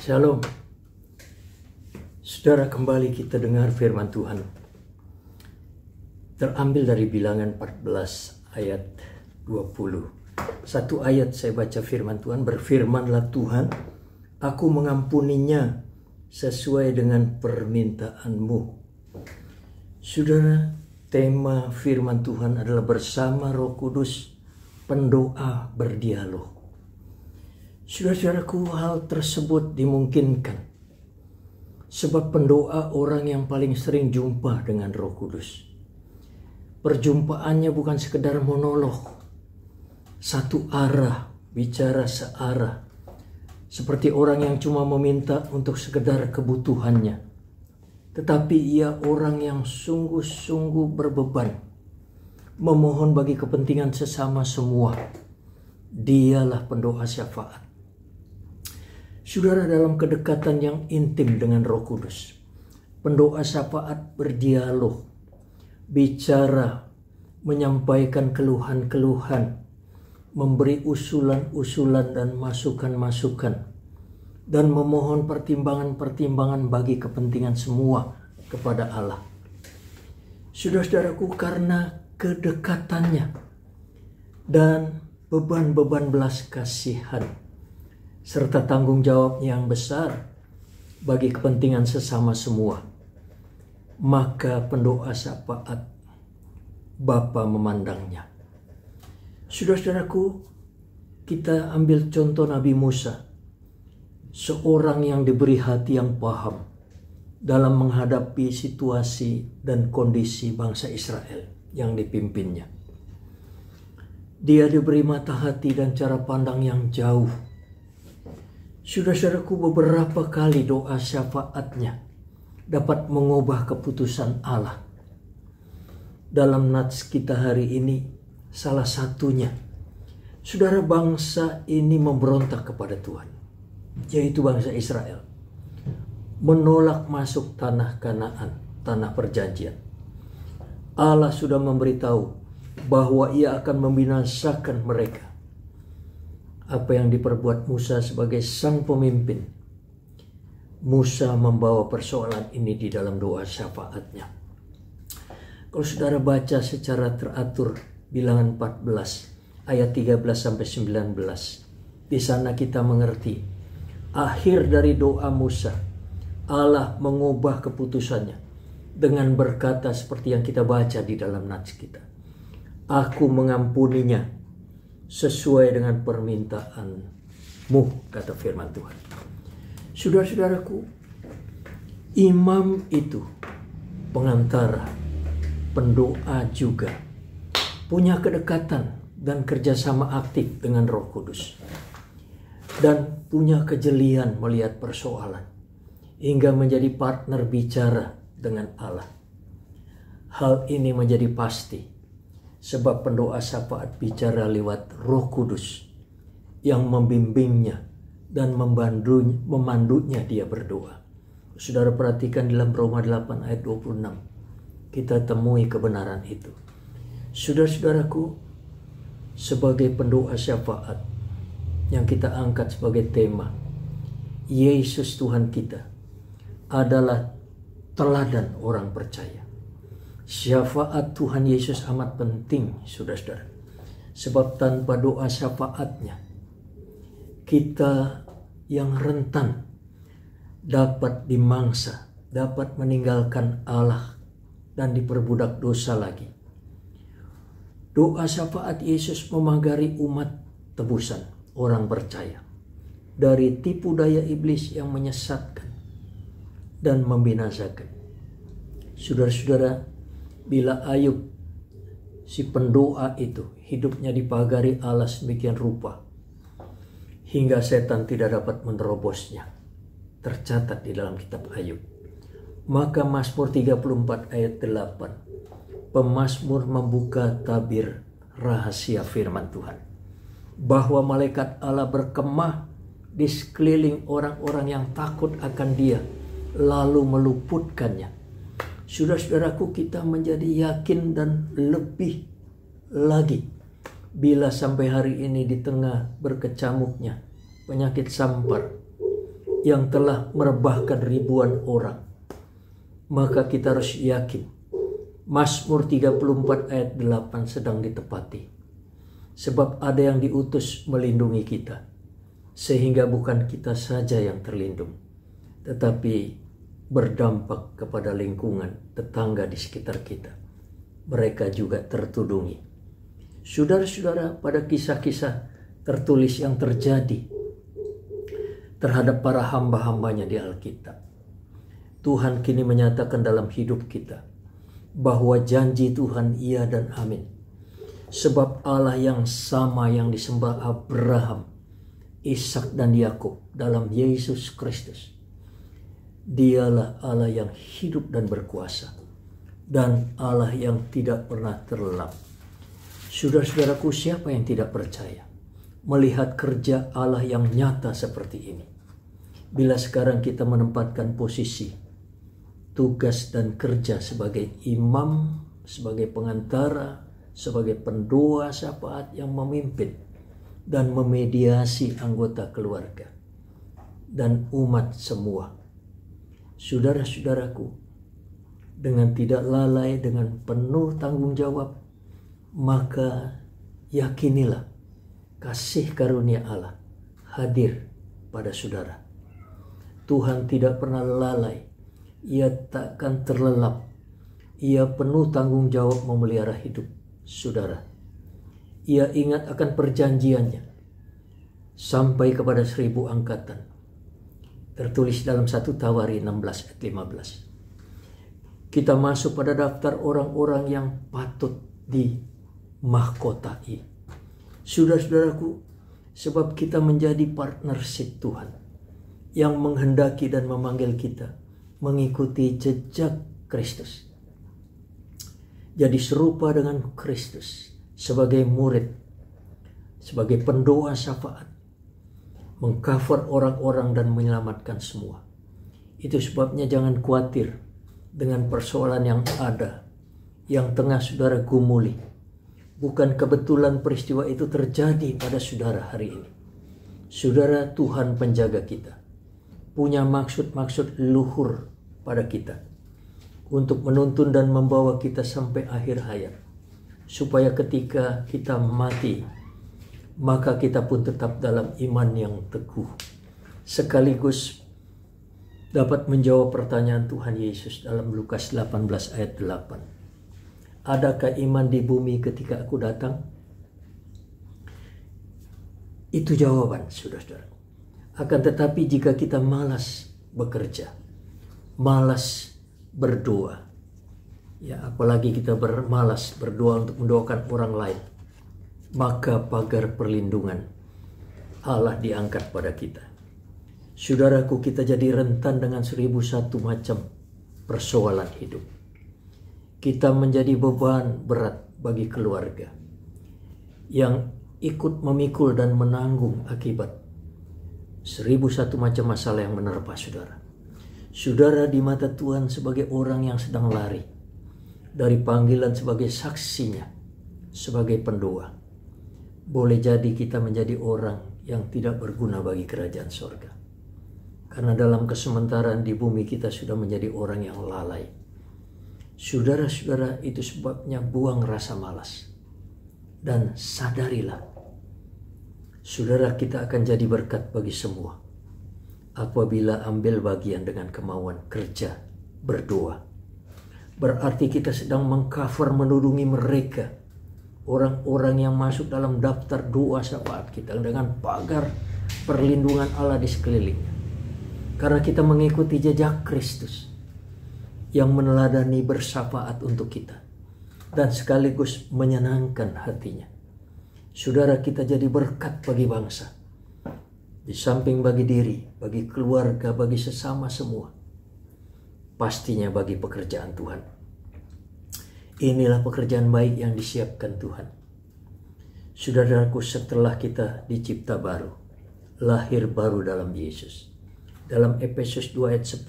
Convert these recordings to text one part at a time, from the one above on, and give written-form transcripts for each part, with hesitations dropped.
Shalom. Saudara, kembali kita dengar firman Tuhan. Terambil dari Bilangan 14 ayat 20. Satu ayat saya baca firman Tuhan. Berfirmanlah Tuhan, aku mengampuninya sesuai dengan permintaanmu. Saudara, tema firman Tuhan adalah bersama Roh Kudus, pendoa berdialog. Saudara-saudaraku, hal tersebut dimungkinkan sebab pendoa orang yang paling sering jumpa dengan Roh Kudus. Perjumpaannya bukan sekedar monolog, satu arah, bicara searah, seperti orang yang cuma meminta untuk sekedar kebutuhannya. Tetapi ia orang yang sungguh-sungguh berbeban, memohon bagi kepentingan sesama semua. Dialah pendoa syafaat. Saudara, dalam kedekatan yang intim dengan Roh Kudus, pendoa syafaat berdialog, bicara, menyampaikan keluhan-keluhan, memberi usulan-usulan dan masukan-masukan, dan memohon pertimbangan-pertimbangan bagi kepentingan semua kepada Allah. Saudara-saudaraku, karena kedekatannya dan beban-beban belas kasihan serta tanggung jawabnya yang besar bagi kepentingan sesama semua, maka pendoa syafaat Bapa memandangnya. Saudara-saudaraku, kita ambil contoh Nabi Musa, seorang yang diberi hati yang paham dalam menghadapi situasi dan kondisi bangsa Israel yang dipimpinnya. Dia diberi mata hati dan cara pandang yang jauh. Saudara-saudaraku, beberapa kali doa syafaatnya dapat mengubah keputusan Allah. Dalam nats kita hari ini, salah satunya, saudara, bangsa ini memberontak kepada Tuhan, yaitu bangsa Israel, menolak masuk tanah Kanaan, tanah perjanjian. Allah sudah memberitahu bahwa ia akan membinasakan mereka. Apa yang diperbuat Musa sebagai sang pemimpin, Musa membawa persoalan ini di dalam doa syafaatnya. Kalau saudara baca secara teratur Bilangan 14 ayat 13-19, di sana kita mengerti akhir dari doa Musa. Allah mengubah keputusannya dengan berkata seperti yang kita baca di dalam nats kita, aku mengampuninya sesuai dengan permintaanmu, kata firman Tuhan. Saudara-saudaraku, imam itu pengantara, pendoa juga, punya kedekatan dan kerjasama aktif dengan Roh Kudus, dan punya kejelian melihat persoalan hingga menjadi partner bicara dengan Allah. Hal ini menjadi pasti sebab pendoa syafaat bicara lewat Roh Kudus yang membimbingnya dan memandunya dia berdoa. Saudara perhatikan dalam Roma 8 ayat 26. Kita temui kebenaran itu. Saudara-saudaraku, sebagai pendoa syafaat yang kita angkat sebagai tema, Yesus Tuhan kita adalah teladan orang percaya. Syafaat Tuhan Yesus amat penting, saudara-saudara. Sebab tanpa doa syafaatnya, kita yang rentan dapat dimangsa, dapat meninggalkan Allah dan diperbudak dosa lagi. Doa syafaat Yesus memagari umat tebusan, orang percaya, dari tipu daya iblis yang menyesatkan dan membinasakan. Saudara-saudara, bila Ayub, si pendoa itu, hidupnya dipagari Allah sedemikian rupa, hingga setan tidak dapat menerobosnya, tercatat di dalam kitab Ayub. Maka Mazmur 34 ayat 8, pemazmur membuka tabir rahasia firman Tuhan, bahwa malaikat Allah berkemah di sekeliling orang-orang yang takut akan dia, lalu meluputkannya. Saudara-saudaraku, kita menjadi yakin dan lebih lagi bila sampai hari ini di tengah berkecamuknya penyakit sampar, yang telah merebahkan ribuan orang. Maka kita harus yakin Mazmur 34 ayat 8 sedang ditepati. Sebab ada yang diutus melindungi kita, sehingga bukan kita saja yang terlindung, tetapi berdampak kepada lingkungan tetangga di sekitar kita. Mereka juga tertudungi. Saudara-saudara, pada kisah-kisah tertulis yang terjadi terhadap para hamba-hambanya di Alkitab, Tuhan kini menyatakan dalam hidup kita bahwa janji Tuhan iya dan amin. Sebab Allah yang sama yang disembah Abraham, Ishak dan Yakub dalam Yesus Kristus, Dialah Allah yang hidup dan berkuasa, dan Allah yang tidak pernah terlelap. Saudara-saudaraku, siapa yang tidak percaya melihat kerja Allah yang nyata seperti ini? Bila sekarang kita menempatkan posisi, tugas dan kerja sebagai imam, sebagai pengantara, sebagai pendoa syafaat yang memimpin dan memediasi anggota keluarga dan umat semua. Saudara-saudaraku, dengan tidak lalai, dengan penuh tanggung jawab, maka yakinilah kasih karunia Allah hadir pada saudara. Tuhan tidak pernah lalai. Ia takkan terlelap. Ia penuh tanggung jawab memelihara hidup saudara. Ia ingat akan perjanjiannya sampai kepada 1000 angkatan. Tertulis dalam 1 Tawari 16 ayat 15. Kita masuk pada daftar orang-orang yang patut dimahkotai. Saudara-saudaraku, sebab kita menjadi partnership Tuhan yang menghendaki dan memanggil kita mengikuti jejak Kristus. Jadi serupa dengan Kristus sebagai murid, sebagai pendoa syafaat, mengcover orang-orang dan menyelamatkan semua. Itu sebabnya jangan khawatir dengan persoalan yang ada, yang tengah saudara gumuli. Bukan kebetulan peristiwa itu terjadi pada saudara hari ini. Saudara, Tuhan penjaga kita punya maksud-maksud luhur pada kita untuk menuntun dan membawa kita sampai akhir hayat, supaya ketika kita mati, maka kita pun tetap dalam iman yang teguh, sekaligus dapat menjawab pertanyaan Tuhan Yesus dalam Lukas 18 ayat 8. Adakah iman di bumi ketika aku datang? Itu jawaban, saudara-saudara. Akan tetapi jika kita malas bekerja, malas berdoa, ya apalagi kita malas berdoa untuk mendoakan orang lain, maka pagar perlindungan Allah diangkat pada kita. Saudaraku, kita jadi rentan dengan 1001 macam persoalan hidup. Kita menjadi beban berat bagi keluarga yang ikut memikul dan menanggung akibat 1001 macam masalah yang menerpa saudara. Saudara di mata Tuhan sebagai orang yang sedang lari dari panggilan sebagai saksinya, sebagai pendoa. Boleh jadi kita menjadi orang yang tidak berguna bagi kerajaan sorga. Karena dalam kesementaraan di bumi kita sudah menjadi orang yang lalai. Saudara-saudara, itu sebabnya buang rasa malas. Dan sadarilah, saudara, kita akan jadi berkat bagi semua apabila ambil bagian dengan kemauan kerja, berdoa. Berarti kita sedang mengcover, menudungi mereka, orang-orang yang masuk dalam daftar doa syafaat kita dengan pagar perlindungan Allah di sekelilingnya. Karena kita mengikuti jejak Kristus yang meneladani bersyafaat untuk kita dan sekaligus menyenangkan hatinya. Saudara, kita jadi berkat bagi bangsa, di samping bagi diri, bagi keluarga, bagi sesama semua, pastinya bagi pekerjaan Tuhan. Inilah pekerjaan baik yang disiapkan Tuhan. Saudaraku, setelah kita dicipta baru, lahir baru dalam Yesus. Dalam Efesus 2 ayat 10,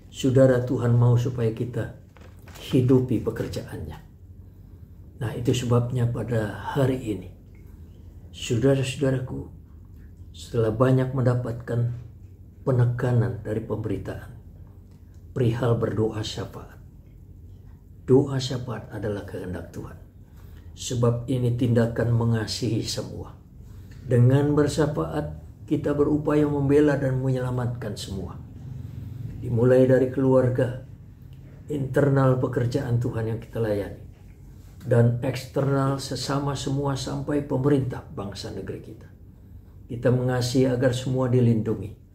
saudara, Tuhan mau supaya kita hidupi pekerjaannya. Nah, itu sebabnya pada hari ini, saudara-saudaraku, setelah banyak mendapatkan penekanan dari pemberitaan perihal berdoa syafaat. Doa syafaat adalah kehendak Tuhan. Sebab ini tindakan mengasihi semua. Dengan bersyafaat kita berupaya membela dan menyelamatkan semua. Dimulai dari keluarga, internal pekerjaan Tuhan yang kita layani, dan eksternal sesama semua sampai pemerintah bangsa negeri kita. Kita mengasihi agar semua dilindungi.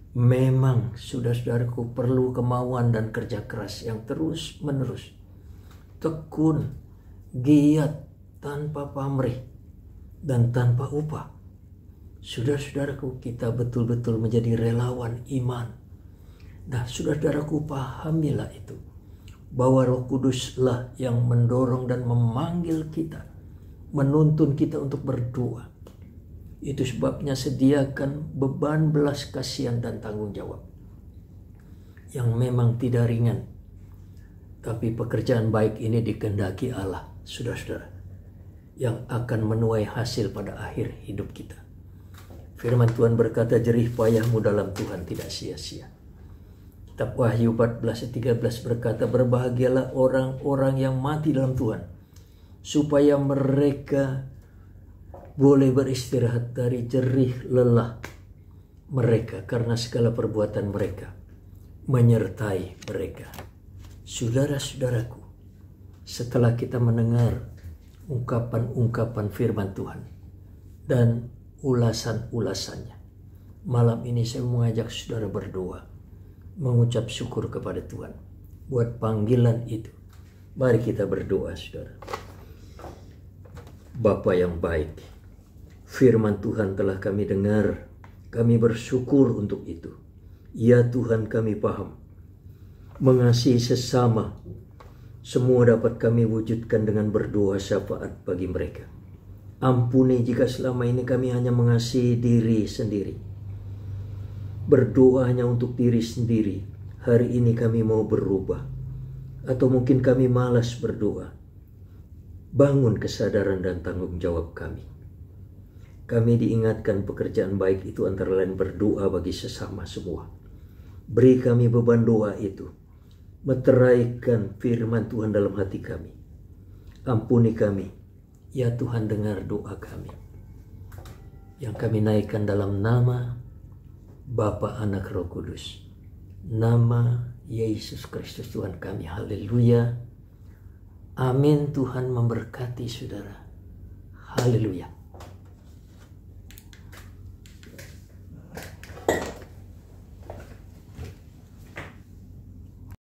Memang saudara-saudaraku perlu kemauan dan kerja keras yang terus menerus. Tekun, giat, tanpa pamrih, dan tanpa upah. Saudara-saudaraku, kita betul-betul menjadi relawan iman. Nah, saudara-saudaraku, pahamilah itu, bahwa Roh Kuduslah yang mendorong dan memanggil kita, menuntun kita untuk berdoa. Itu sebabnya sediakan beban belas kasihan dan tanggung jawab yang memang tidak ringan. Tapi pekerjaan baik ini dikehendaki Allah, saudara-saudara, yang akan menuai hasil pada akhir hidup kita. Firman Tuhan berkata, jerih payahmu dalam Tuhan tidak sia-sia. Kitab Wahyu 14:13 berkata, berbahagialah orang-orang yang mati dalam Tuhan, supaya mereka boleh beristirahat dari jerih lelah mereka, karena segala perbuatan mereka menyertai mereka. Saudara-saudaraku, setelah kita mendengar ungkapan-ungkapan firman Tuhan dan ulasan-ulasannya, malam ini saya mengajak saudara berdoa, mengucap syukur kepada Tuhan buat panggilan itu. Mari kita berdoa, saudara. Bapa yang baik, firman Tuhan telah kami dengar, kami bersyukur untuk itu. Ya Tuhan, kami paham, mengasihi sesama, semua dapat kami wujudkan dengan berdoa syafaat bagi mereka. Ampuni jika selama ini kami hanya mengasihi diri sendiri, berdoa hanya untuk diri sendiri. Hari ini kami mau berubah, atau mungkin kami malas berdoa. Bangun kesadaran dan tanggung jawab kami. Kami diingatkan pekerjaan baik itu antara lain berdoa bagi sesama semua. Beri kami beban doa itu. Meteraikan firman Tuhan dalam hati kami. Ampuni kami. Ya Tuhan, dengar doa kami. Yang kami naikkan dalam nama Bapa, Anak, Roh Kudus. Nama Yesus Kristus Tuhan kami. Haleluya. Amin. Tuhan memberkati saudara. Haleluya.